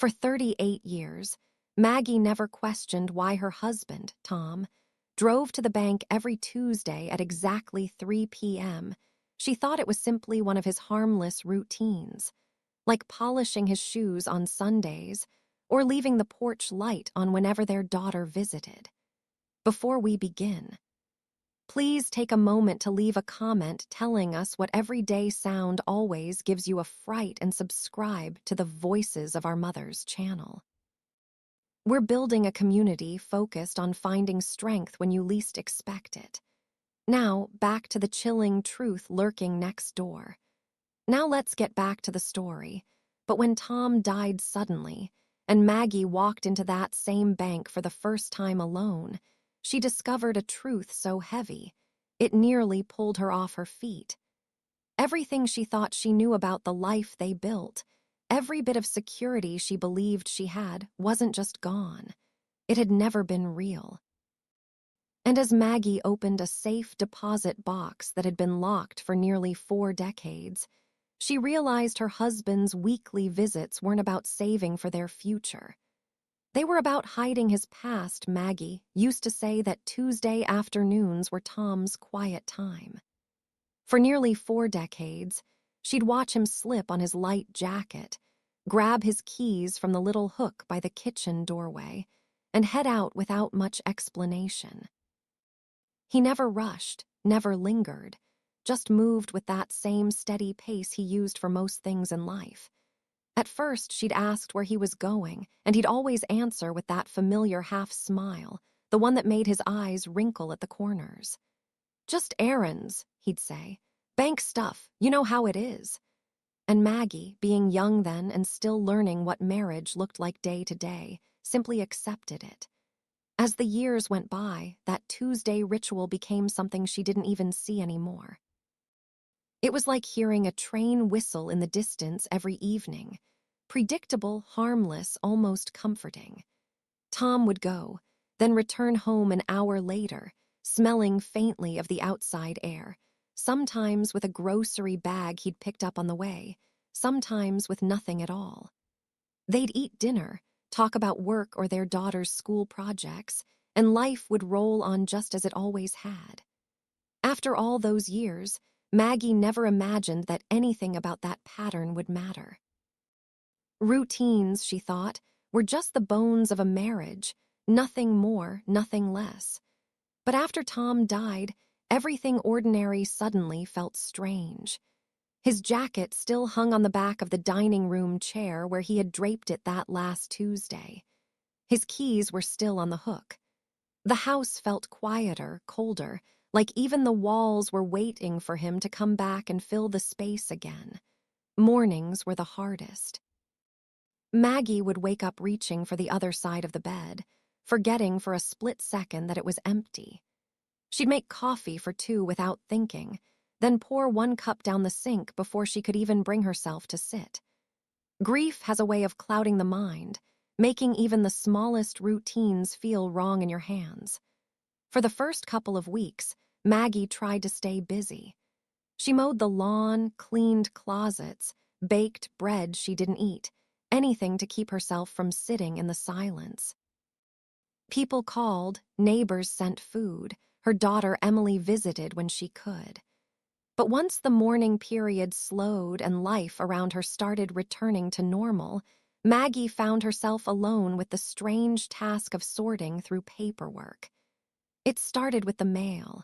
For 38 years, Maggie never questioned why her husband, Tom, drove to the bank every Tuesday at exactly 3 p.m. She thought it was simply one of his harmless routines, like polishing his shoes on Sundays or leaving the porch light on whenever their daughter visited. Before we begin, please take a moment to leave a comment telling us what everyday sound always gives you a fright and subscribe to the Voices of Our Mothers channel. We're building a community focused on finding strength when you least expect it. Now, back to the chilling truth lurking next door. Now let's get back to the story. But when Tom died suddenly, and Maggie walked into that same bank for the first time alone, she discovered a truth so heavy, it nearly pulled her off her feet. Everything she thought she knew about the life they built, every bit of security she believed she had, wasn't just gone. It had never been real. And as Maggie opened a safe deposit box that had been locked for nearly 4 decades, she realized her husband's weekly visits weren't about saving for their future. They were about hiding his past. Maggie used to say that Tuesday afternoons were Tom's quiet time. For nearly 4 decades, she'd watch him slip on his light jacket, grab his keys from the little hook by the kitchen doorway, and head out without much explanation. He never rushed, never lingered, just moved with that same steady pace he used for most things in life. At first, she'd asked where he was going, and he'd always answer with that familiar half-smile, the one that made his eyes wrinkle at the corners. "Just errands," he'd say. "Bank stuff, you know how it is." And Maggie, being young then and still learning what marriage looked like day to day, simply accepted it. As the years went by, that Tuesday ritual became something she didn't even see anymore. It was like hearing a train whistle in the distance every evening. Predictable, harmless, almost comforting. Tom would go, then return home an hour later, smelling faintly of the outside air, sometimes with a grocery bag he'd picked up on the way, sometimes with nothing at all. They'd eat dinner, talk about work or their daughter's school projects, and life would roll on just as it always had. After all those years, Maggie never imagined that anything about that pattern would matter. Routines, she thought, were just the bones of a marriage, nothing more, nothing less. But after Tom died, everything ordinary suddenly felt strange. His jacket still hung on the back of the dining room chair where he had draped it that last Tuesday. His keys were still on the hook. The house felt quieter, colder, like even the walls were waiting for him to come back and fill the space again. Mornings were the hardest. Maggie would wake up reaching for the other side of the bed, forgetting for a split second that it was empty. She'd make coffee for 2 without thinking, then pour 1 cup down the sink before she could even bring herself to sit. Grief has a way of clouding the mind, making even the smallest routines feel wrong in your hands. For the first couple of weeks, Maggie tried to stay busy. She mowed the lawn, cleaned closets, baked bread she didn't eat, anything to keep herself from sitting in the silence. People called, neighbors sent food, her daughter Emily visited when she could. But once the mourning period slowed and life around her started returning to normal, Maggie found herself alone with the strange task of sorting through paperwork. It started with the mail.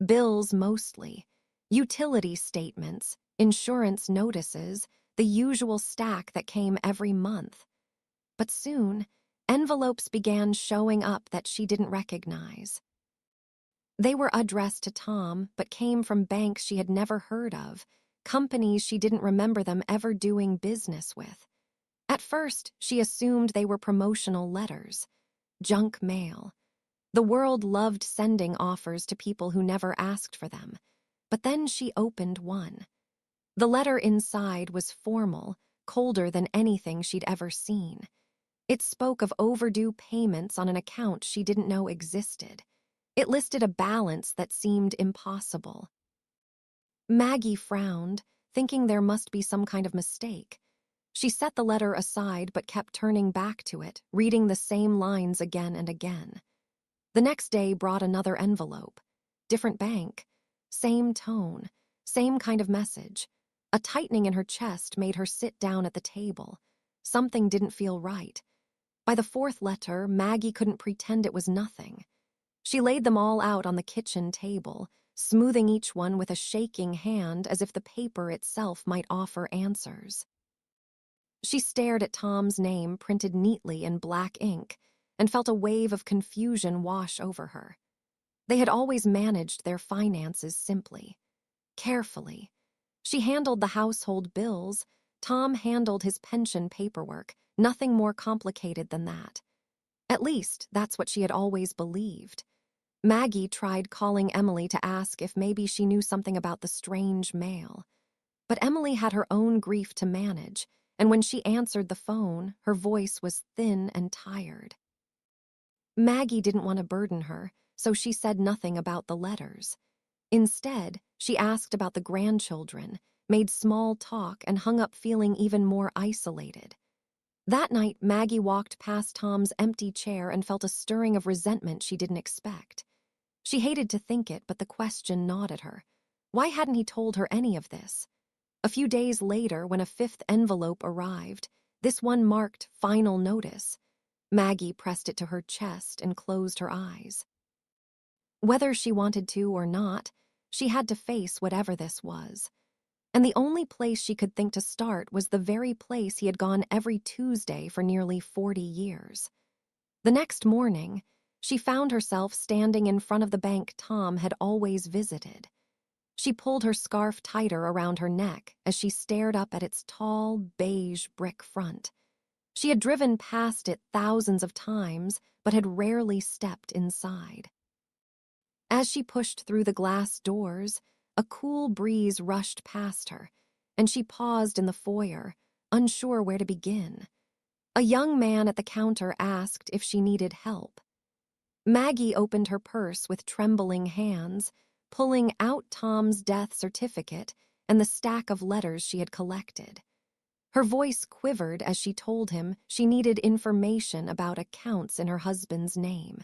Bills mostly, utility statements, insurance notices, the usual stack that came every month. But soon, envelopes began showing up that she didn't recognize. They were addressed to Tom, but came from banks she had never heard of, companies she didn't remember them ever doing business with. At first, she assumed they were promotional letters, junk mail. The world loved sending offers to people who never asked for them. But then she opened one. The letter inside was formal, colder than anything she'd ever seen. It spoke of overdue payments on an account she didn't know existed. It listed a balance that seemed impossible. Maggie frowned, thinking there must be some kind of mistake. She set the letter aside but kept turning back to it, reading the same lines again and again. The next day brought another envelope. Different bank. Same tone. Same kind of message. A tightening in her chest made her sit down at the table. Something didn't feel right. By the fourth letter, Maggie couldn't pretend it was nothing. She laid them all out on the kitchen table, smoothing each one with a shaking hand as if the paper itself might offer answers. She stared at Tom's name printed neatly in black ink and felt a wave of confusion wash over her. They had always managed their finances simply, carefully. She handled the household bills. Tom handled his pension paperwork, nothing more complicated than that. At least, that's what she had always believed. Maggie tried calling Emily to ask if maybe she knew something about the strange mail. But Emily had her own grief to manage, and when she answered the phone, her voice was thin and tired. Maggie didn't want to burden her, so she said nothing about the letters. Instead, she asked about the grandchildren, made small talk, and hung up feeling even more isolated. That night, Maggie walked past Tom's empty chair and felt a stirring of resentment she didn't expect. She hated to think it, but the question gnawed at her. Why hadn't he told her any of this? A few days later, when a fifth envelope arrived, this one marked "Final Notice," Maggie pressed it to her chest and closed her eyes. Whether she wanted to or not, she had to face whatever this was. And the only place she could think to start was the very place he had gone every Tuesday for nearly 40 years. The next morning, she found herself standing in front of the bank Tom had always visited. She pulled her scarf tighter around her neck as she stared up at its tall, beige brick front. She had driven past it thousands of times, but had rarely stepped inside. As she pushed through the glass doors, a cool breeze rushed past her, and she paused in the foyer, unsure where to begin. A young man at the counter asked if she needed help. Maggie opened her purse with trembling hands, pulling out Tom's death certificate and the stack of letters she had collected. Her voice quivered as she told him she needed information about accounts in her husband's name.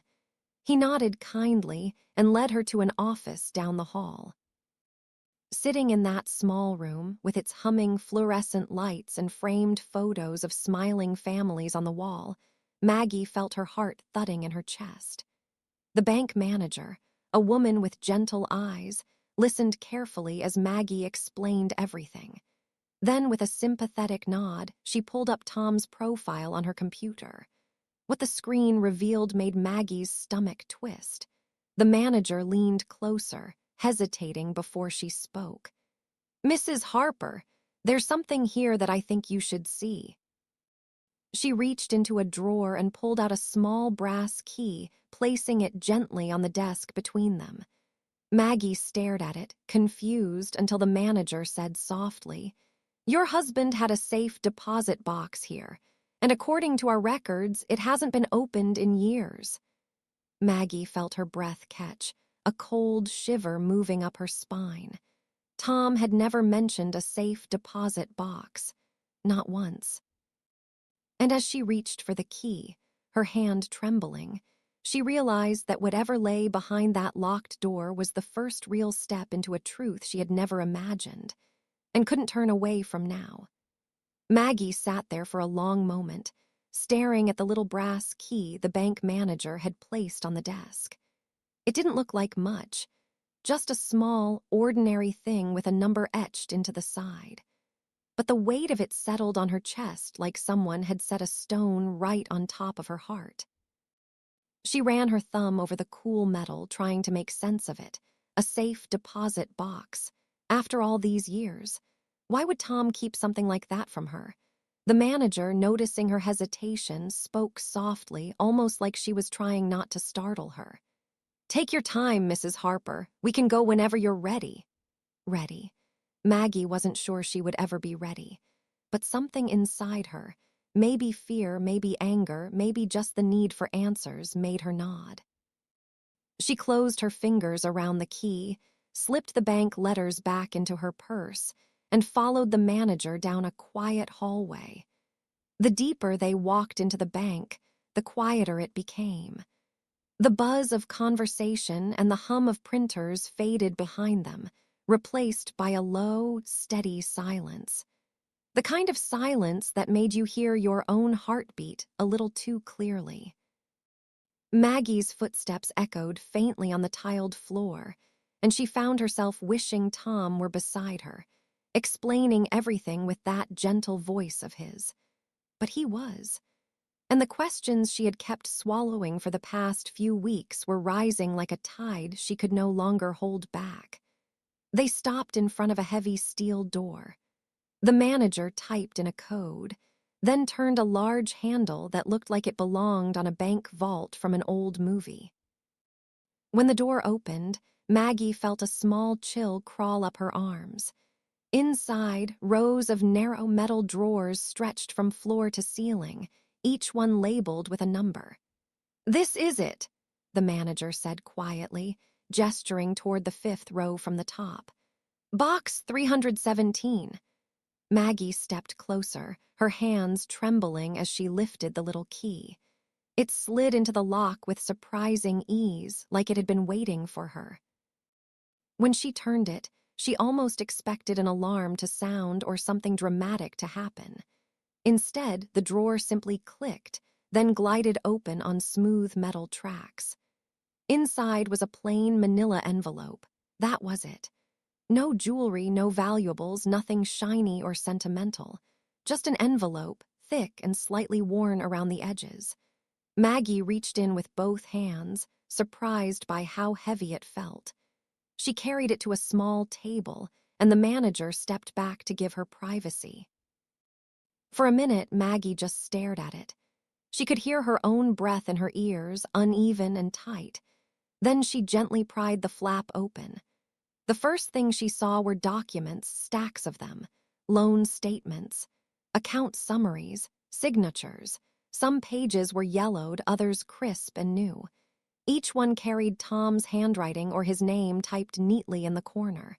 He nodded kindly and led her to an office down the hall. Sitting in that small room, with its humming fluorescent lights and framed photos of smiling families on the wall, Maggie felt her heart thudding in her chest. The bank manager, a woman with gentle eyes, listened carefully as Maggie explained everything. Then, with a sympathetic nod, she pulled up Tom's profile on her computer. What the screen revealed made Maggie's stomach twist. The manager leaned closer, hesitating before she spoke. "Mrs. Harper, there's something here that I think you should see." She reached into a drawer and pulled out a small brass key, placing it gently on the desk between them. Maggie stared at it, confused, until the manager said softly, "Your husband had a safe deposit box here, and according to our records, it hasn't been opened in years." Maggie felt her breath catch, a cold shiver moving up her spine. Tom had never mentioned a safe deposit box, not once. And as she reached for the key, her hand trembling, she realized that whatever lay behind that locked door was the first real step into a truth she had never imagined, and couldn't turn away from now. Maggie sat there for a long moment, staring at the little brass key the bank manager had placed on the desk. It didn't look like much, just a small, ordinary thing with a number etched into the side. But the weight of it settled on her chest like someone had set a stone right on top of her heart. She ran her thumb over the cool metal, trying to make sense of it. A safe deposit box. After all these years, why would Tom keep something like that from her? The manager, noticing her hesitation, spoke softly, almost like she was trying not to startle her. "Take your time, Mrs. Harper. We can go whenever you're ready." Ready. Maggie wasn't sure she would ever be ready. But something inside her, maybe fear, maybe anger, maybe just the need for answers, made her nod. She closed her fingers around the key, slipped the bank letters back into her purse, and followed the manager down a quiet hallway. The deeper they walked into the bank, the quieter it became. The buzz of conversation and the hum of printers faded behind them, replaced by a low, steady silence. The kind of silence that made you hear your own heartbeat a little too clearly. Maggie's footsteps echoed faintly on the tiled floor, and she found herself wishing Tom were beside her, explaining everything with that gentle voice of his. But he was. And the questions she had kept swallowing for the past few weeks were rising like a tide she could no longer hold back. They stopped in front of a heavy steel door. The manager typed in a code, then turned a large handle that looked like it belonged on a bank vault from an old movie. When the door opened, Maggie felt a small chill crawl up her arms. Inside, rows of narrow metal drawers stretched from floor to ceiling, each one labeled with a number. "This is it," the manager said quietly, gesturing toward the fifth row from the top. "Box 317. Maggie stepped closer, her hands trembling as she lifted the little key. It slid into the lock with surprising ease, like it had been waiting for her. When she turned it, she almost expected an alarm to sound or something dramatic to happen. Instead, the drawer simply clicked, then glided open on smooth metal tracks. Inside was a plain manila envelope. That was it. No jewelry, no valuables, nothing shiny or sentimental. Just an envelope, thick and slightly worn around the edges. Maggie reached in with both hands, surprised by how heavy it felt. She carried it to a small table, and the manager stepped back to give her privacy. For a minute, Maggie just stared at it. She could hear her own breath in her ears, uneven and tight. Then she gently pried the flap open. The first thing she saw were documents, stacks of them, loan statements, account summaries, signatures. Some pages were yellowed, others crisp and new. Each one carried Tom's handwriting or his name typed neatly in the corner.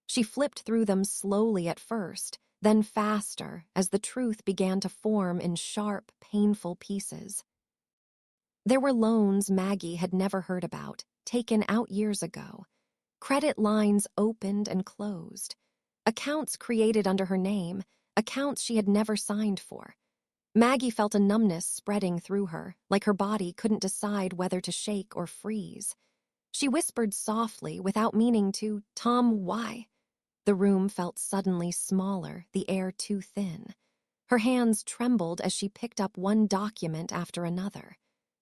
She flipped through them slowly at first, then faster as the truth began to form in sharp, painful pieces. There were loans Maggie had never heard about, taken out years ago. Credit lines opened and closed. Accounts created under her name, accounts she had never signed for. Maggie felt a numbness spreading through her, like her body couldn't decide whether to shake or freeze. She whispered softly, without meaning to, "Tom, why?" The room felt suddenly smaller, the air too thin. Her hands trembled as she picked up one document after another.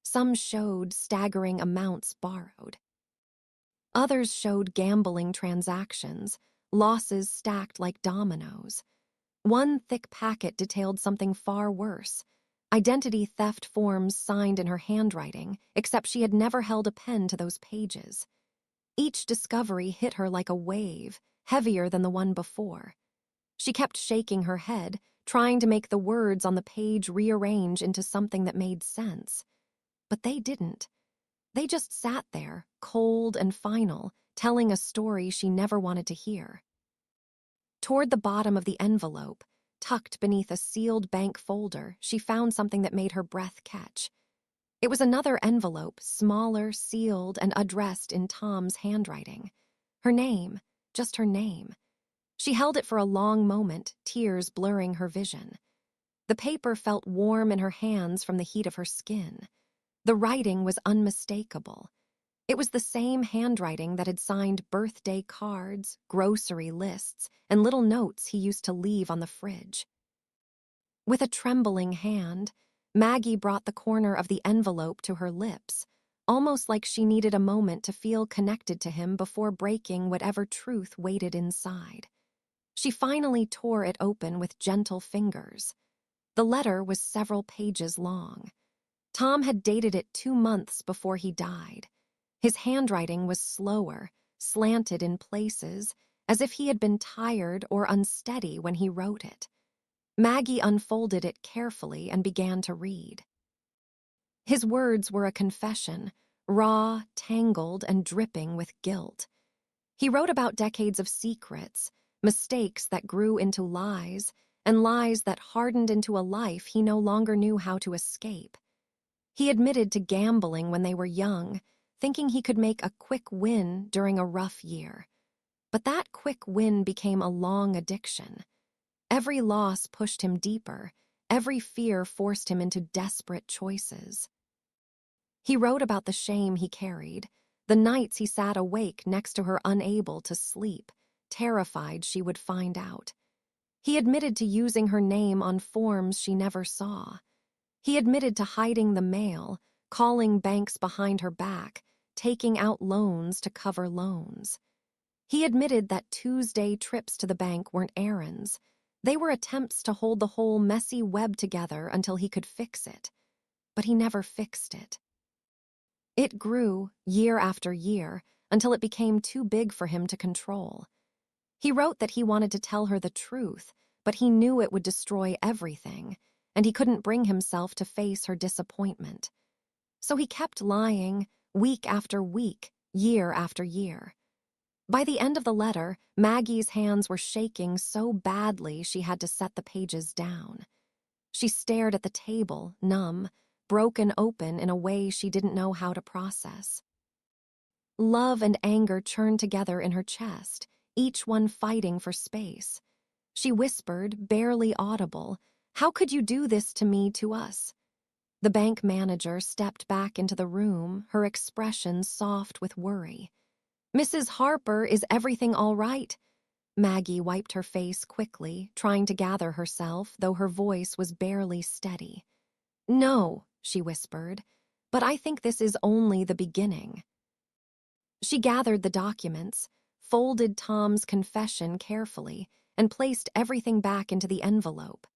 Some showed staggering amounts borrowed. Others showed gambling transactions, losses stacked like dominoes. One thick packet detailed something far worse: identity theft forms signed in her handwriting, except she had never held a pen to those pages. Each discovery hit her like a wave, heavier than the one before. She kept shaking her head, trying to make the words on the page rearrange into something that made sense. But they didn't. They just sat there, cold and final, telling a story she never wanted to hear. Toward the bottom of the envelope, tucked beneath a sealed bank folder, she found something that made her breath catch. It was another envelope, smaller, sealed, and addressed in Tom's handwriting. Her name, just her name. She held it for a long moment, tears blurring her vision. The paper felt warm in her hands from the heat of her skin. The writing was unmistakable. It was the same handwriting that had signed birthday cards, grocery lists, and little notes he used to leave on the fridge. With a trembling hand, Maggie brought the corner of the envelope to her lips, almost like she needed a moment to feel connected to him before breaking whatever truth waited inside. She finally tore it open with gentle fingers. The letter was several pages long. Tom had dated it 2 months before he died. His handwriting was slower, slanted in places, as if he had been tired or unsteady when he wrote it. Maggie unfolded it carefully and began to read. His words were a confession, raw, tangled, and dripping with guilt. He wrote about decades of secrets, mistakes that grew into lies, and lies that hardened into a life he no longer knew how to escape. He admitted to gambling when they were young, thinking he could make a quick win during a rough year. But that quick win became a long addiction. Every loss pushed him deeper. Every fear forced him into desperate choices. He wrote about the shame he carried, the nights he sat awake next to her unable to sleep, terrified she would find out. He admitted to using her name on forms she never saw. He admitted to hiding the mail, calling banks behind her back, taking out loans to cover loans. He admitted that Tuesday trips to the bank weren't errands. They were attempts to hold the whole messy web together until he could fix it. But he never fixed it. It grew, year after year, until it became too big for him to control. He wrote that he wanted to tell her the truth, but he knew it would destroy everything, and he couldn't bring himself to face her disappointment. So he kept lying, week after week, year after year. By the end of the letter, Maggie's hands were shaking so badly she had to set the pages down. She stared at the table, numb, broken open in a way she didn't know how to process. Love and anger churned together in her chest, each one fighting for space. She whispered, barely audible, "How could you do this to me, to us?" The bank manager stepped back into the room, her expression soft with worry. "Mrs. Harper, is everything all right?" Maggie wiped her face quickly, trying to gather herself, though her voice was barely steady. "No," she whispered, "but I think this is only the beginning." She gathered the documents, folded Tom's confession carefully, and placed everything back into the envelope.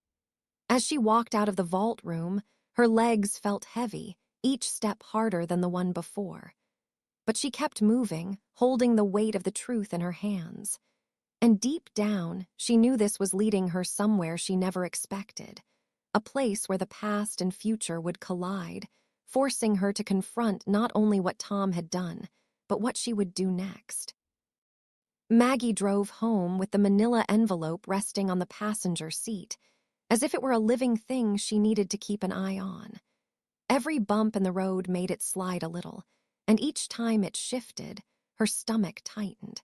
As she walked out of the vault room, her legs felt heavy, each step harder than the one before. But she kept moving, holding the weight of the truth in her hands. And deep down, she knew this was leading her somewhere she never expected, a place where the past and future would collide, forcing her to confront not only what Tom had done, but what she would do next. Maggie drove home with the manila envelope resting on the passenger seat, as if it were a living thing she needed to keep an eye on. Every bump in the road made it slide a little, and each time it shifted, her stomach tightened.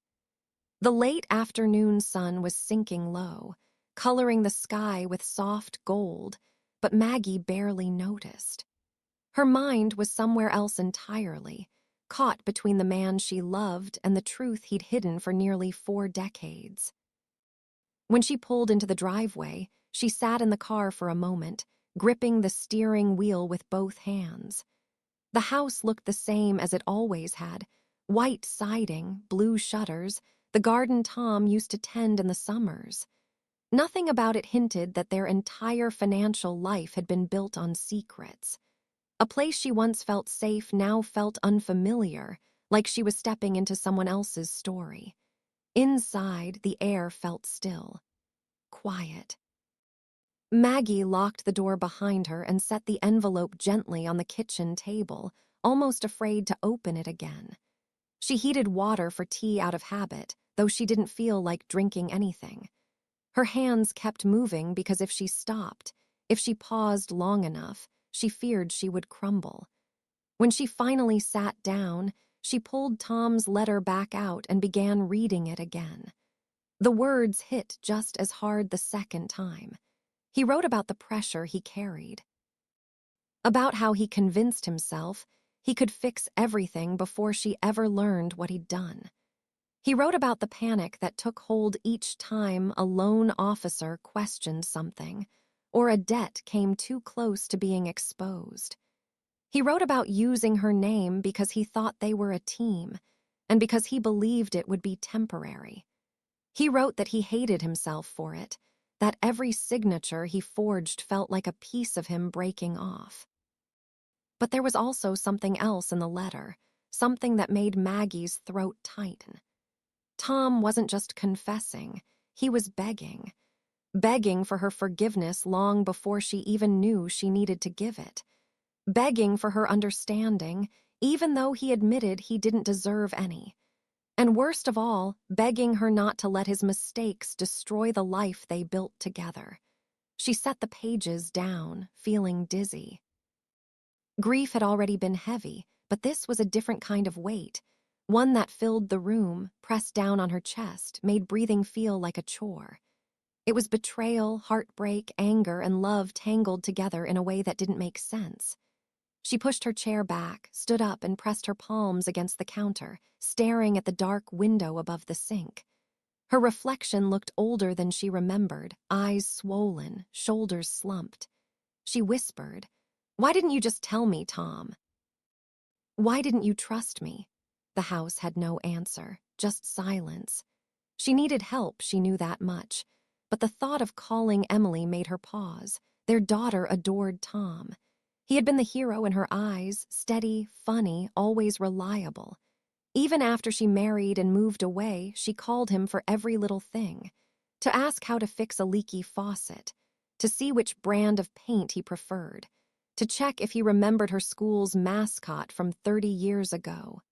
The late afternoon sun was sinking low, coloring the sky with soft gold, but Maggie barely noticed. Her mind was somewhere else entirely, caught between the man she loved and the truth he'd hidden for nearly 4 decades. When she pulled into the driveway, she sat in the car for a moment, gripping the steering wheel with both hands. The house looked the same as it always had, white siding, blue shutters, the garden Tom used to tend in the summers. Nothing about it hinted that their entire financial life had been built on secrets. A place she once felt safe now felt unfamiliar, like she was stepping into someone else's story. Inside, the air felt still, quiet. Maggie locked the door behind her and set the envelope gently on the kitchen table, almost afraid to open it again. She heated water for tea out of habit, though she didn't feel like drinking anything. Her hands kept moving because if she stopped, if she paused long enough, she feared she would crumble. When she finally sat down, she pulled Tom's letter back out and began reading it again. The words hit just as hard the second time. He wrote about the pressure he carried, about how he convinced himself he could fix everything before she ever learned what he'd done. He wrote about the panic that took hold each time a lone officer questioned something, or a debt came too close to being exposed. He wrote about using her name because he thought they were a team, and because he believed it would be temporary. He wrote that he hated himself for it, that every signature he forged felt like a piece of him breaking off. But there was also something else in the letter, something that made Maggie's throat tighten. Tom wasn't just confessing, he was begging. Begging for her forgiveness long before she even knew she needed to give it. Begging for her understanding, even though he admitted he didn't deserve any. And worst of all, begging her not to let his mistakes destroy the life they built together. She set the pages down, feeling dizzy. Grief had already been heavy, but this was a different kind of weight, one that filled the room, pressed down on her chest, made breathing feel like a chore. It was betrayal, heartbreak, anger, and love tangled together in a way that didn't make sense. She pushed her chair back, stood up, and pressed her palms against the counter, staring at the dark window above the sink. Her reflection looked older than she remembered, eyes swollen, shoulders slumped. She whispered, "Why didn't you just tell me, Tom? Why didn't you trust me?" The house had no answer, just silence. She needed help, she knew that much. But the thought of calling Emily made her pause. Their daughter adored Tom. He had been the hero in her eyes, steady, funny, always reliable. Even after she married and moved away, she called him for every little thing. To ask how to fix a leaky faucet, to see which brand of paint he preferred, to check if he remembered her school's mascot from 30 years ago.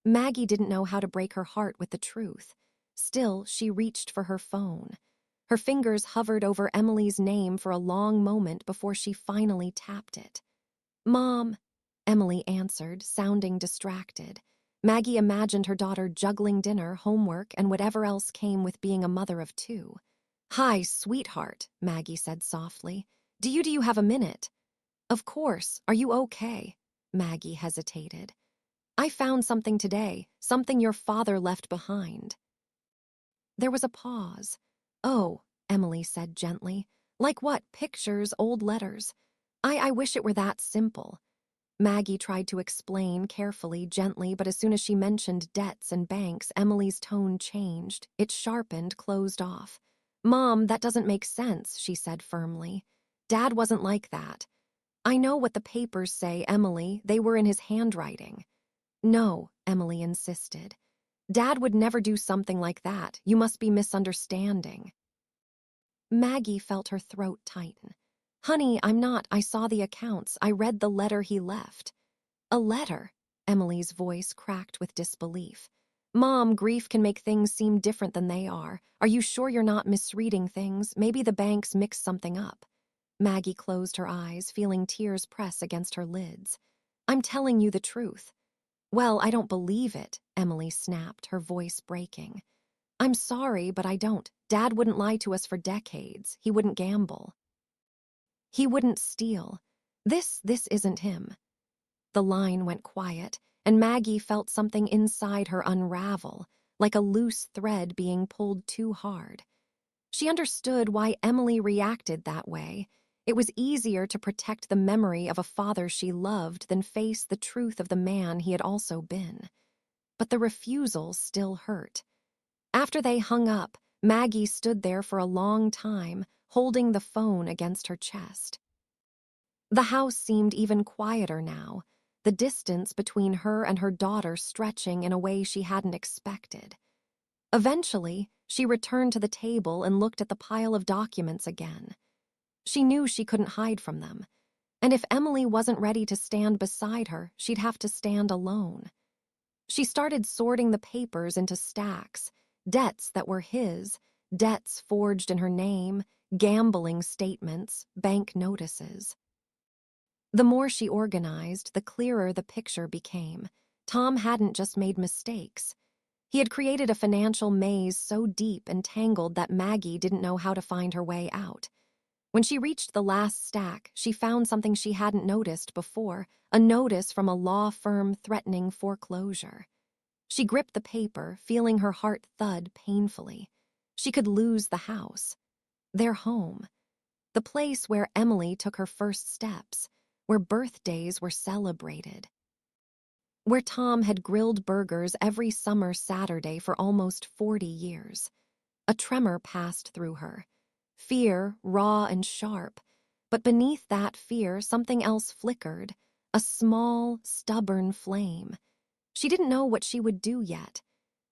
Maggie didn't know how to break her heart with the truth. Still, she reached for her phone. Her fingers hovered over Emily's name for a long moment before she finally tapped it. "Mom," Emily answered, sounding distracted. Maggie imagined her daughter juggling dinner, homework, and whatever else came with being a mother of two. "Hi, sweetheart," Maggie said softly. Do you have a minute?" "Of course. Are you okay?" Maggie hesitated. "I found something today, something your father left behind." There was a pause. "Oh," Emily said gently. "Like what? Pictures, old letters? I wish it were that simple." Maggie tried to explain carefully, gently, but as soon as she mentioned debts and banks, Emily's tone changed. It sharpened, closed off. "Mom, that doesn't make sense," she said firmly. "Dad wasn't like that." "I know what the papers say, Emily. They were in his handwriting." "No," Emily insisted. "Dad would never do something like that. You must be misunderstanding." Maggie felt her throat tighten. "Honey, I'm not. I saw the accounts. I read the letter he left." "A letter?" Emily's voice cracked with disbelief. "Mom, grief can make things seem different than they are. Are you sure you're not misreading things? Maybe the banks mixed something up." Maggie closed her eyes, feeling tears press against her lids. "I'm telling you the truth." "Well, I don't believe it," Emily snapped, her voice breaking. "I'm sorry, but I don't. Dad wouldn't lie to us for decades. He wouldn't gamble. He wouldn't steal. This isn't him." The line went quiet, and Maggie felt something inside her unravel, like a loose thread being pulled too hard. She understood why Emily reacted that way. It was easier to protect the memory of a father she loved than face the truth of the man he had also been. But the refusal still hurt. After they hung up, Maggie stood there for a long time, holding the phone against her chest. The house seemed even quieter now, the distance between her and her daughter stretching in a way she hadn't expected. Eventually, she returned to the table and looked at the pile of documents again. She knew she couldn't hide from them, and if Emily wasn't ready to stand beside her, she'd have to stand alone. She started sorting the papers into stacks, debts that were his, debts forged in her name, gambling statements, bank notices. The more she organized, the clearer the picture became. Tom hadn't just made mistakes. He had created a financial maze so deep and tangled that Maggie didn't know how to find her way out. When she reached the last stack, she found something she hadn't noticed before, a notice from a law firm threatening foreclosure. She gripped the paper, feeling her heart thud painfully. She could lose the house, their home, the place where Emily took her first steps, where birthdays were celebrated, where Tom had grilled burgers every summer Saturday for almost 40 years. A tremor passed through her. Fear, raw and sharp. But beneath that fear, something else flickered, a small, stubborn flame. She didn't know what she would do yet.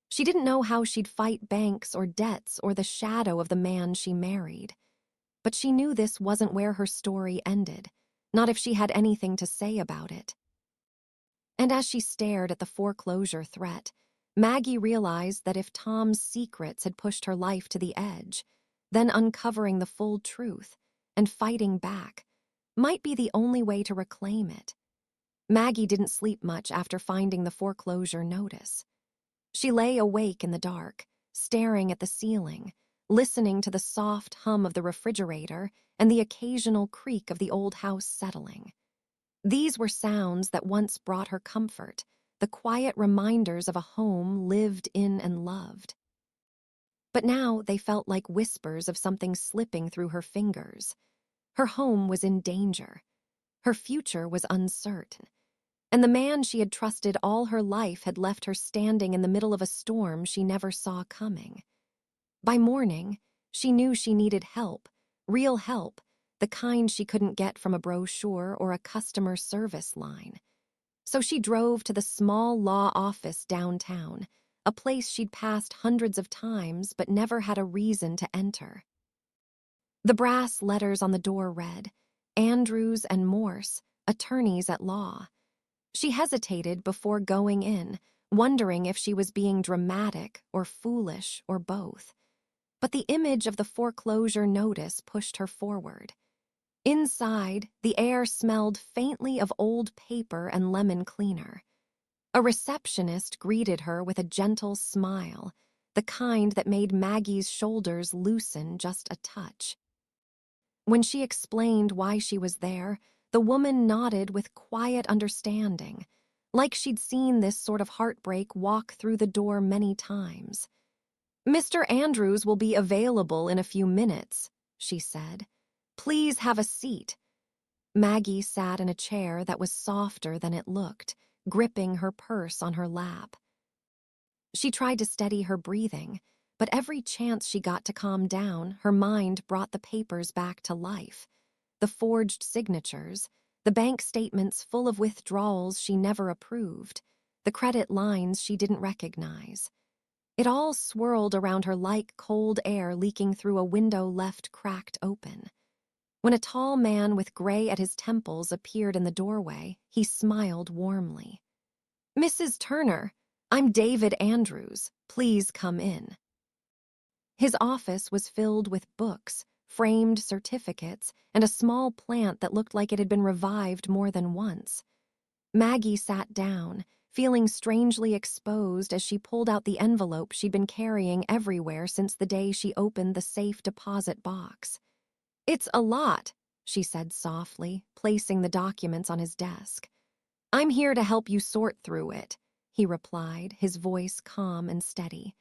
She didn't know how she'd fight banks or debts or the shadow of the man she married. But she knew this wasn't where her story ended, not if she had anything to say about it. And as she stared at the foreclosure threat, Maggie realized that if Tom's secrets had pushed her life to the edge, then uncovering the full truth and fighting back might be the only way to reclaim it. Maggie didn't sleep much after finding the foreclosure notice. She lay awake in the dark, staring at the ceiling, listening to the soft hum of the refrigerator and the occasional creak of the old house settling. These were sounds that once brought her comfort, the quiet reminders of a home lived in and loved. But now they felt like whispers of something slipping through her fingers. Her home was in danger. Her future was uncertain. And the man she had trusted all her life had left her standing in the middle of a storm she never saw coming. By morning, she knew she needed help, real help, the kind she couldn't get from a brochure or a customer service line. So she drove to the small law office downtown, a place she'd passed hundreds of times but never had a reason to enter. The brass letters on the door read, Andrews and Morse, attorneys at law. She hesitated before going in, wondering if she was being dramatic or foolish or both. But the image of the foreclosure notice pushed her forward. Inside, the air smelled faintly of old paper and lemon cleaner. A receptionist greeted her with a gentle smile, the kind that made Maggie's shoulders loosen just a touch. When she explained why she was there, the woman nodded with quiet understanding, like she'd seen this sort of heartbreak walk through the door many times. "Mr. Andrews will be available in a few minutes," she said. "Please have a seat." Maggie sat in a chair that was softer than it looked, gripping her purse on her lap. She tried to steady her breathing, but every chance she got to calm down, her mind brought the papers back to life. The forged signatures, the bank statements full of withdrawals she never approved, the credit lines she didn't recognize. It all swirled around her like cold air leaking through a window left cracked open. When a tall man with gray at his temples appeared in the doorway, he smiled warmly. "Mrs. Turner, I'm David Andrews. Please come in." His office was filled with books, framed certificates, and a small plant that looked like it had been revived more than once. Maggie sat down, feeling strangely exposed as she pulled out the envelope she'd been carrying everywhere since the day she opened the safe deposit box. "It's a lot," she said softly, placing the documents on his desk. "I'm here to help you sort through it," he replied, his voice calm and steady.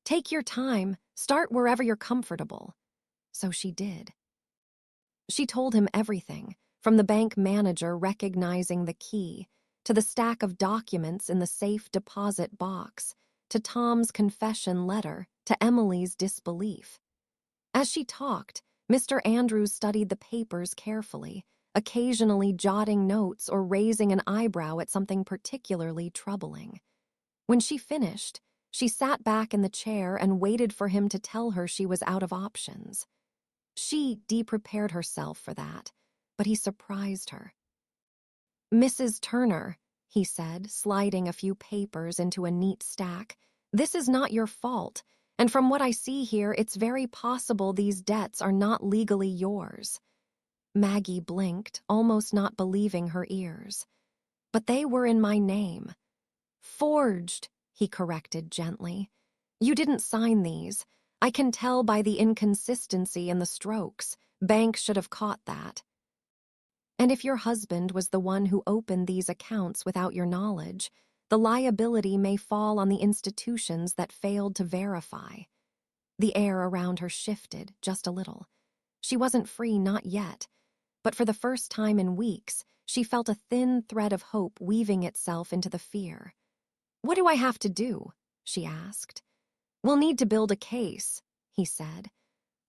"Take your time, start wherever you're comfortable." So she did. She told him everything, from the bank manager recognizing the key, to the stack of documents in the safe deposit box, to Tom's confession letter, to Emily's disbelief. As she talked, Mr. Andrews studied the papers carefully, occasionally jotting notes or raising an eyebrow at something particularly troubling. When she finished, she sat back in the chair and waited for him to tell her she was out of options. She de-prepared herself for that, but he surprised her. "Mrs. Turner," he said, sliding a few papers into a neat stack, "this is not your fault, and from what I see here, it's very possible these debts are not legally yours." Maggie blinked, almost not believing her ears. "But they were in my name." "Forged," he corrected gently. "You didn't sign these. I can tell by the inconsistency in the strokes. Bank should have caught that. And if your husband was the one who opened these accounts without your knowledge, the liability may fall on the institutions that failed to verify." The air around her shifted just a little. She wasn't free, not yet, but for the first time in weeks, she felt a thin thread of hope weaving itself into the fear. "What do I have to do?" she asked. "We'll need to build a case," he said.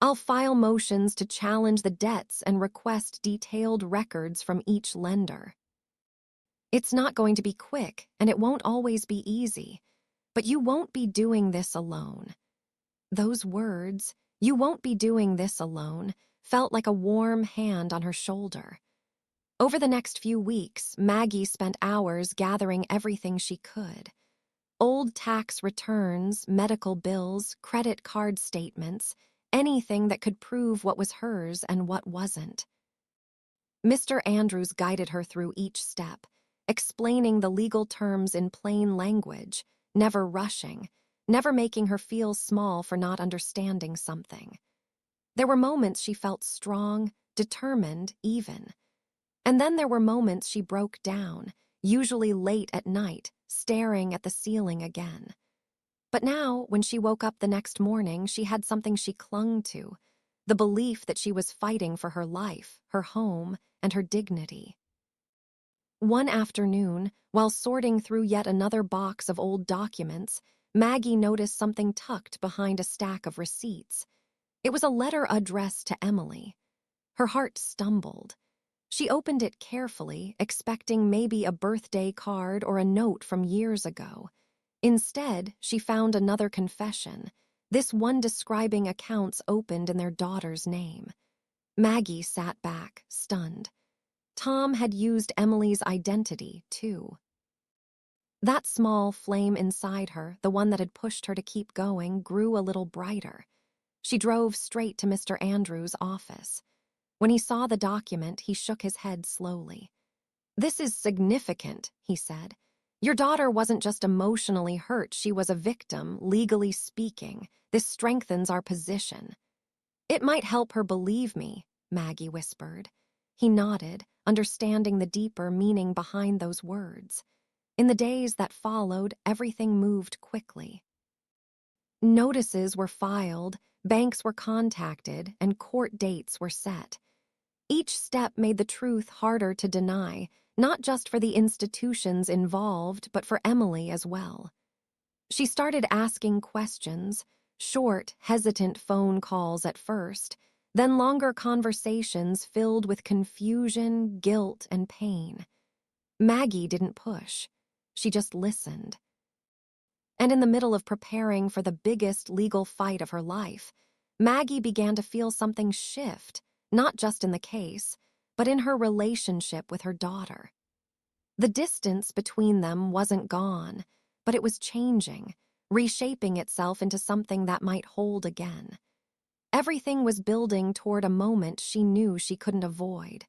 "I'll file motions to challenge the debts and request detailed records from each lender. It's not going to be quick, and it won't always be easy, but you won't be doing this alone." Those words, "you won't be doing this alone," felt like a warm hand on her shoulder. Over the next few weeks, Maggie spent hours gathering everything she could. Old tax returns, medical bills, credit card statements, anything that could prove what was hers and what wasn't. Mr. Andrews guided her through each step, explaining the legal terms in plain language, never rushing, never making her feel small for not understanding something. There were moments she felt strong, determined, even. And then there were moments she broke down, usually late at night, staring at the ceiling again. But now, when she woke up the next morning, she had something she clung to, the belief that she was fighting for her life, her home, and her dignity. One afternoon, while sorting through yet another box of old documents, Maggie noticed something tucked behind a stack of receipts. It was a letter addressed to Emily. Her heart stumbled. She opened it carefully, expecting maybe a birthday card or a note from years ago. Instead, she found another confession, this one describing accounts opened in their daughter's name. Maggie sat back, stunned. Tom had used Emily's identity, too. That small flame inside her, the one that had pushed her to keep going, grew a little brighter. She drove straight to Mr. Andrews' office. When he saw the document, he shook his head slowly. "This is significant," he said. "Your daughter wasn't just emotionally hurt, she was a victim, legally speaking. This strengthens our position." "It might help her believe me," Maggie whispered. He nodded, understanding the deeper meaning behind those words. In the days that followed, everything moved quickly. Notices were filed, banks were contacted, and court dates were set. Each step made the truth harder to deny, not just for the institutions involved, but for Emily as well. She started asking questions, short, hesitant phone calls at first, then longer conversations filled with confusion, guilt, and pain. Maggie didn't push. She just listened. And in the middle of preparing for the biggest legal fight of her life, Maggie began to feel something shift, not just in the case, but in her relationship with her daughter. The distance between them wasn't gone, but it was changing, reshaping itself into something that might hold again. Everything was building toward a moment she knew she couldn't avoid.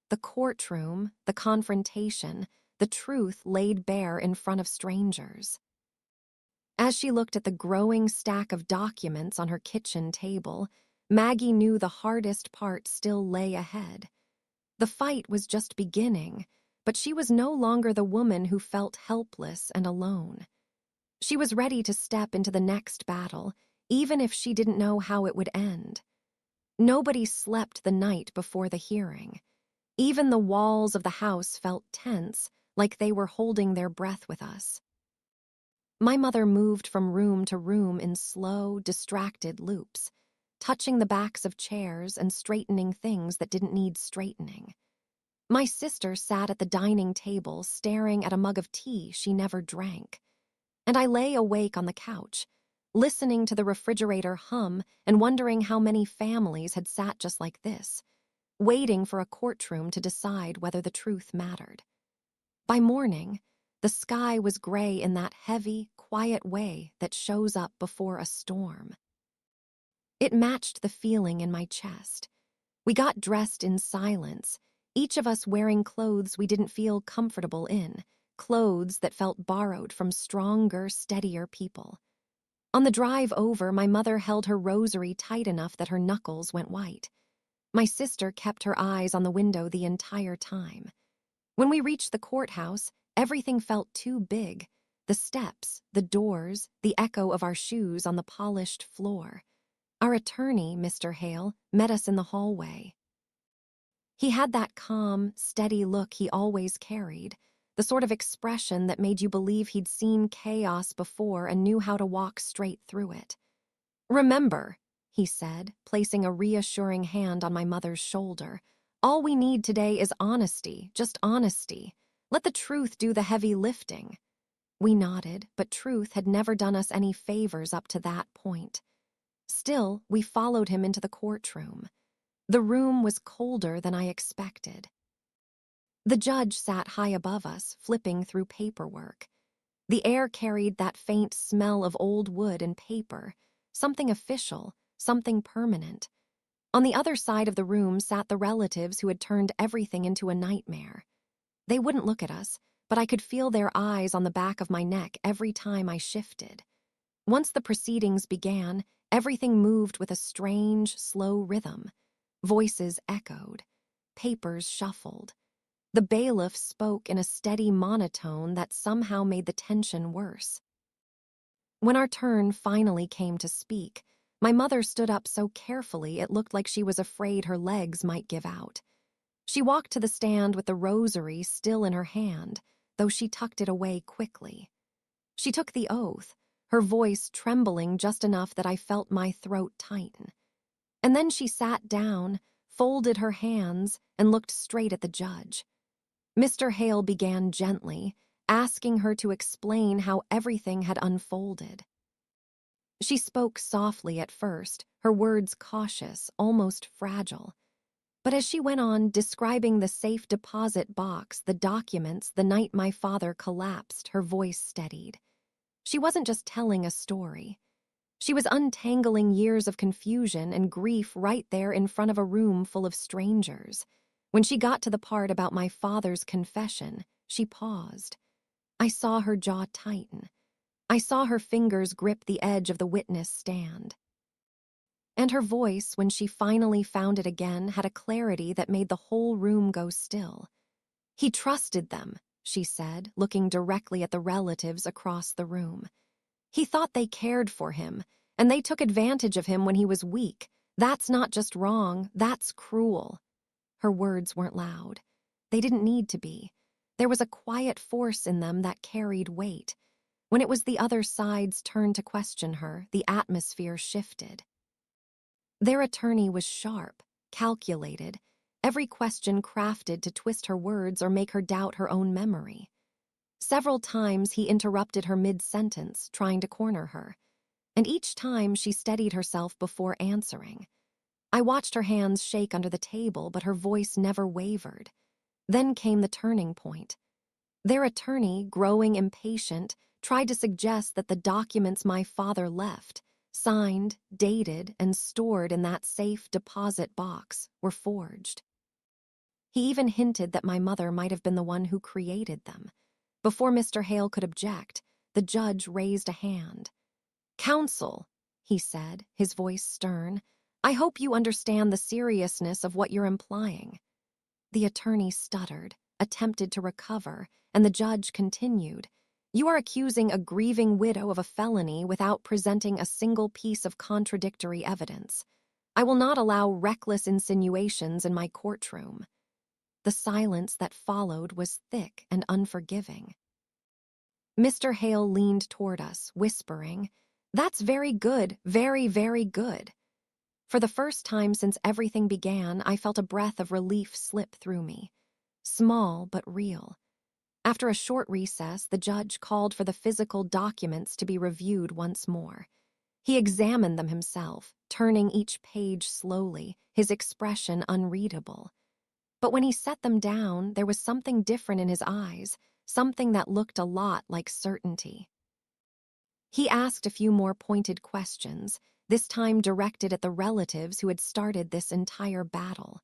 The courtroom, the confrontation, the truth laid bare in front of strangers. As she looked at the growing stack of documents on her kitchen table, Maggie knew the hardest part still lay ahead. The fight was just beginning, but she was no longer the woman who felt helpless and alone. She was ready to step into the next battle, even if she didn't know how it would end. Nobody slept the night before the hearing. Even the walls of the house felt tense, like they were holding their breath with us. My mother moved from room to room in slow, distracted loops, touching the backs of chairs and straightening things that didn't need straightening. My sister sat at the dining table staring at a mug of tea she never drank. And I lay awake on the couch, listening to the refrigerator hum and wondering how many families had sat just like this, waiting for a courtroom to decide whether the truth mattered. By morning, the sky was gray in that heavy, quiet way that shows up before a storm. It matched the feeling in my chest. We got dressed in silence, each of us wearing clothes we didn't feel comfortable in, clothes that felt borrowed from stronger, steadier people. On the drive over, my mother held her rosary tight enough that her knuckles went white. My sister kept her eyes on the window the entire time. When we reached the courthouse, everything felt too big. The steps, the doors, the echo of our shoes on the polished floor. Our attorney, Mr. Hale, met us in the hallway. He had that calm, steady look he always carried, the sort of expression that made you believe he'd seen chaos before and knew how to walk straight through it. "Remember," he said, placing a reassuring hand on my mother's shoulder, "all we need today is honesty, just honesty. Let the truth do the heavy lifting." We nodded, but truth had never done us any favors up to that point. Still, we followed him into the courtroom. The room was colder than I expected. The judge sat high above us, flipping through paperwork. The air carried that faint smell of old wood and paper, something official, something permanent. On the other side of the room sat the relatives who had turned everything into a nightmare. They wouldn't look at us, but I could feel their eyes on the back of my neck every time I shifted. Once the proceedings began, everything moved with a strange, slow rhythm. Voices echoed. Papers shuffled. The bailiff spoke in a steady monotone that somehow made the tension worse. When our turn finally came to speak, my mother stood up so carefully it looked like she was afraid her legs might give out. She walked to the stand with the rosary still in her hand, though she tucked it away quickly. She took the oath, her voice trembling just enough that I felt my throat tighten. And then she sat down, folded her hands, and looked straight at the judge. Mr. Hale began gently, asking her to explain how everything had unfolded. She spoke softly at first, her words cautious, almost fragile. But as she went on describing the safe deposit box, the documents, the night my father collapsed, her voice steadied. She wasn't just telling a story. She was untangling years of confusion and grief right there in front of a room full of strangers. When she got to the part about my father's confession, she paused. I saw her jaw tighten. I saw her fingers grip the edge of the witness stand. And her voice, when she finally found it again, had a clarity that made the whole room go still. He trusted them, she said, looking directly at the relatives across the room. He thought they cared for him, and they took advantage of him when he was weak. That's not just wrong, that's cruel. Her words weren't loud. They didn't need to be. There was a quiet force in them that carried weight. When it was the other side's turn to question her, the atmosphere shifted. Their attorney was sharp, calculated, every question crafted to twist her words or make her doubt her own memory. Several times he interrupted her mid-sentence, trying to corner her, and each time she steadied herself before answering. I watched her hands shake under the table, but her voice never wavered. Then came the turning point. Their attorney, growing impatient, tried to suggest that the documents my father left, signed, dated, and stored in that safe deposit box, were forged. He even hinted that my mother might have been the one who created them. Before Mr. Hale could object, the judge raised a hand. "Counsel," he said, his voice stern, "I hope you understand the seriousness of what you're implying." The attorney stuttered, attempted to recover, and the judge continued. "You are accusing a grieving widow of a felony without presenting a single piece of contradictory evidence. I will not allow reckless insinuations in my courtroom." The silence that followed was thick and unforgiving. Mr. Hale leaned toward us, whispering, "That's very good, very, very good." For the first time since everything began, I felt a breath of relief slip through me. Small but real. After a short recess, the judge called for the physical documents to be reviewed once more. He examined them himself, turning each page slowly, his expression unreadable. But when he set them down, there was something different in his eyes, something that looked a lot like certainty. He asked a few more pointed questions, this time directed at the relatives who had started this entire battle.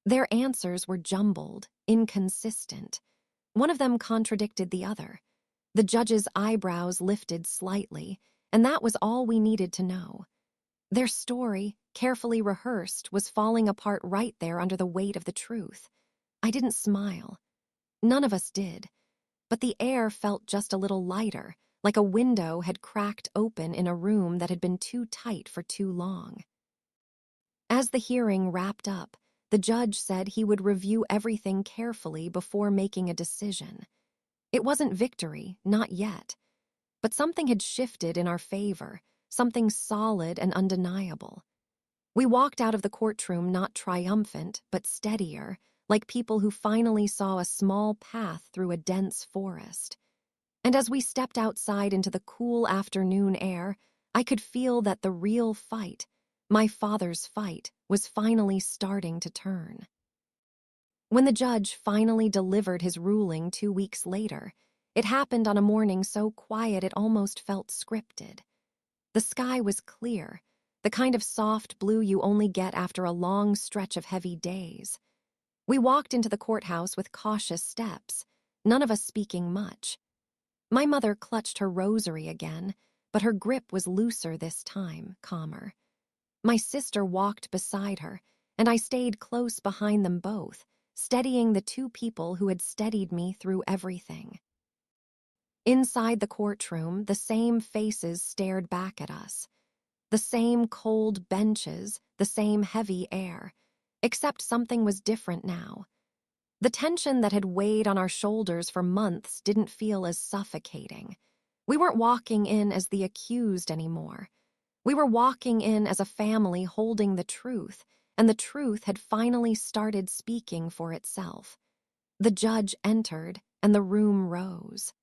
Their answers were jumbled, inconsistent. One of them contradicted the other. The judge's eyebrows lifted slightly, and that was all we needed to know. Their story, carefully rehearsed, was falling apart right there under the weight of the truth. I didn't smile. None of us did. But the air felt just a little lighter, like a window had cracked open in a room that had been too tight for too long. As the hearing wrapped up, the judge said he would review everything carefully before making a decision. It wasn't victory, not yet. But something had shifted in our favor, something solid and undeniable. We walked out of the courtroom not triumphant, but steadier, like people who finally saw a small path through a dense forest. And as we stepped outside into the cool afternoon air, I could feel that the real fight, my father's fight, was finally starting to turn. When the judge finally delivered his ruling 2 weeks later, It happened on a morning so quiet it almost felt scripted. The sky was clear, the kind of soft blue you only get after a long stretch of heavy days. We walked into the courthouse with cautious steps, none of us speaking much. My mother clutched her rosary again, but her grip was looser this time, calmer. My sister walked beside her, and I stayed close behind them both, steadying the two people who had steadied me through everything. Inside the courtroom, the same faces stared back at us. The same cold benches, the same heavy air, except something was different now. The tension that had weighed on our shoulders for months didn't feel as suffocating. We weren't walking in as the accused anymore. We were walking in as a family holding the truth, and the truth had finally started speaking for itself. The judge entered, and the room rose.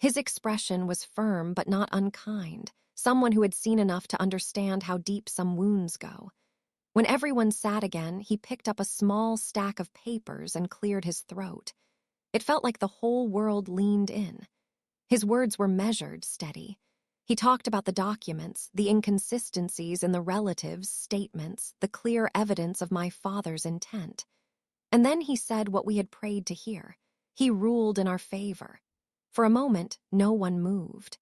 His expression was firm but not unkind, someone who had seen enough to understand how deep some wounds go. When everyone sat again, he picked up a small stack of papers and cleared his throat. It felt like the whole world leaned in. His words were measured, steady. He talked about the documents, the inconsistencies in the relatives' statements, the clear evidence of my father's intent. And then he said what we had prayed to hear. He ruled in our favor. For a moment, no one moved.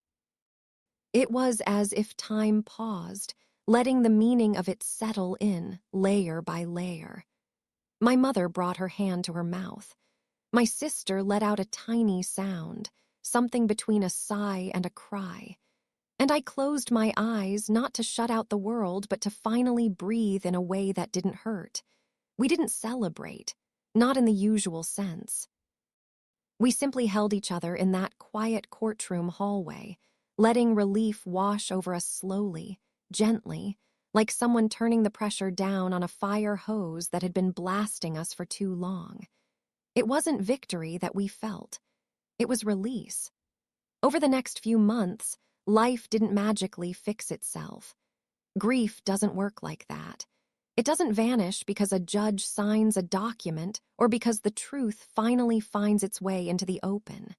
It was as if time paused, letting the meaning of it settle in, layer by layer. My mother brought her hand to her mouth. My sister let out a tiny sound, something between a sigh and a cry. And I closed my eyes, not to shut out the world, but to finally breathe in a way that didn't hurt. We didn't celebrate, not in the usual sense. We simply held each other in that quiet courtroom hallway, letting relief wash over us slowly, gently, like someone turning the pressure down on a fire hose that had been blasting us for too long. It wasn't victory that we felt. It was release. Over the next few months, life didn't magically fix itself. Grief doesn't work like that. It doesn't vanish because a judge signs a document or because the truth finally finds its way into the open.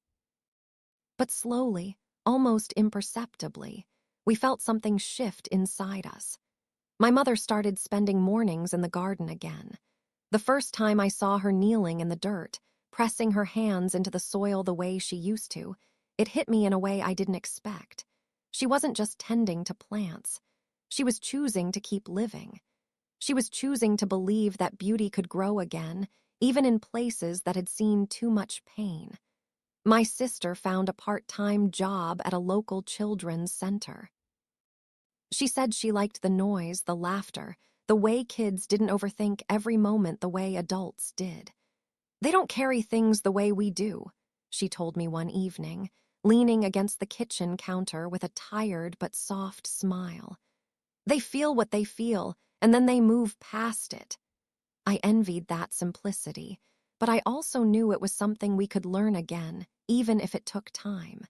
But slowly, almost imperceptibly, we felt something shift inside us. My mother started spending mornings in the garden again. The first time I saw her kneeling in the dirt, pressing her hands into the soil the way she used to, it hit me in a way I didn't expect. She wasn't just tending to plants. She was choosing to keep living. She was choosing to believe that beauty could grow again, even in places that had seen too much pain. My sister found a part-time job at a local children's center. She said she liked the noise, the laughter, the way kids didn't overthink every moment the way adults did. They don't carry things the way we do, she told me one evening, leaning against the kitchen counter with a tired but soft smile. They feel what they feel, and then they move past it. I envied that simplicity, but I also knew it was something we could learn again, even if it took time.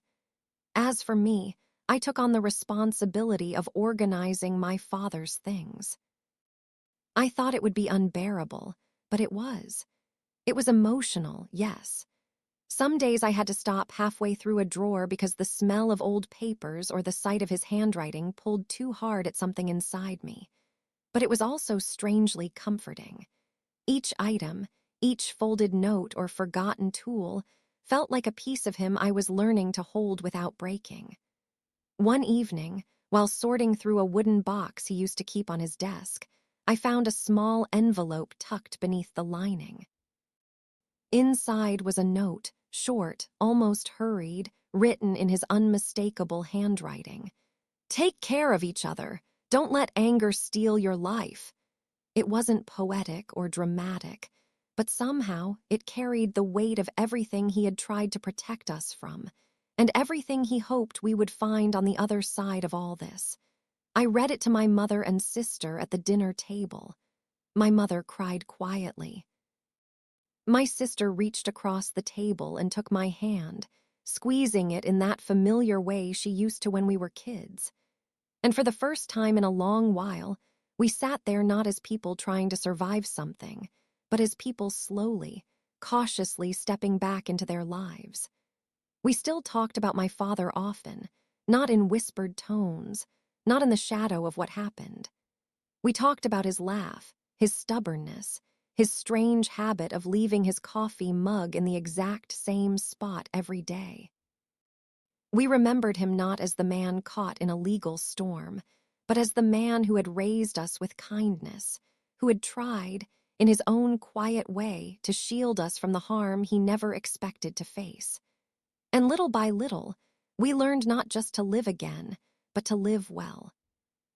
As for me, I took on the responsibility of organizing my father's things. I thought it would be unbearable, but it was. It was emotional, yes. Some days I had to stop halfway through a drawer because the smell of old papers or the sight of his handwriting pulled too hard at something inside me. But it was also strangely comforting. Each item, each folded note or forgotten tool, felt like a piece of him I was learning to hold without breaking. One evening, while sorting through a wooden box he used to keep on his desk, I found a small envelope tucked beneath the lining. Inside was a note, short, almost hurried, written in his unmistakable handwriting. "Take care of each other. Don't let anger steal your life." It wasn't poetic or dramatic, but somehow it carried the weight of everything he had tried to protect us from, and everything he hoped we would find on the other side of all this. I read it to my mother and sister at the dinner table. My mother cried quietly. My sister reached across the table and took my hand, squeezing it in that familiar way she used to when we were kids. And for the first time in a long while, we sat there not as people trying to survive something, but as people slowly, cautiously stepping back into their lives. We still talked about my father often, not in whispered tones, not in the shadow of what happened. We talked about his laugh, his stubbornness, his strange habit of leaving his coffee mug in the exact same spot every day. We remembered him not as the man caught in a legal storm, but as the man who had raised us with kindness, who had tried, in his own quiet way, to shield us from the harm he never expected to face. And little by little, we learned not just to live again, but to live well.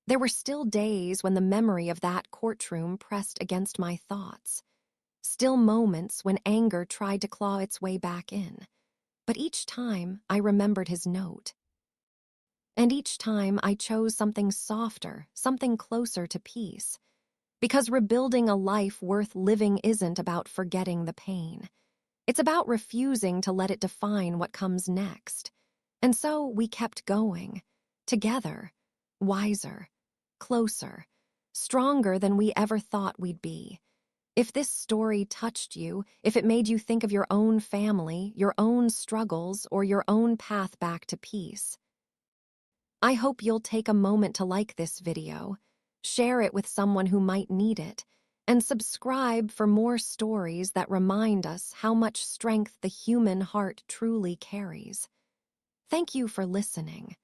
There were still days when the memory of that courtroom pressed against my thoughts, still moments when anger tried to claw its way back in. But each time I remembered his note. And each time I chose something softer, something closer to peace. Because rebuilding a life worth living isn't about forgetting the pain. It's about refusing to let it define what comes next. And so we kept going, together, wiser, closer, stronger than we ever thought we'd be. If this story touched you, if it made you think of your own family, your own struggles, or your own path back to peace, I hope you'll take a moment to like this video, share it with someone who might need it, and subscribe for more stories that remind us how much strength the human heart truly carries. Thank you for listening.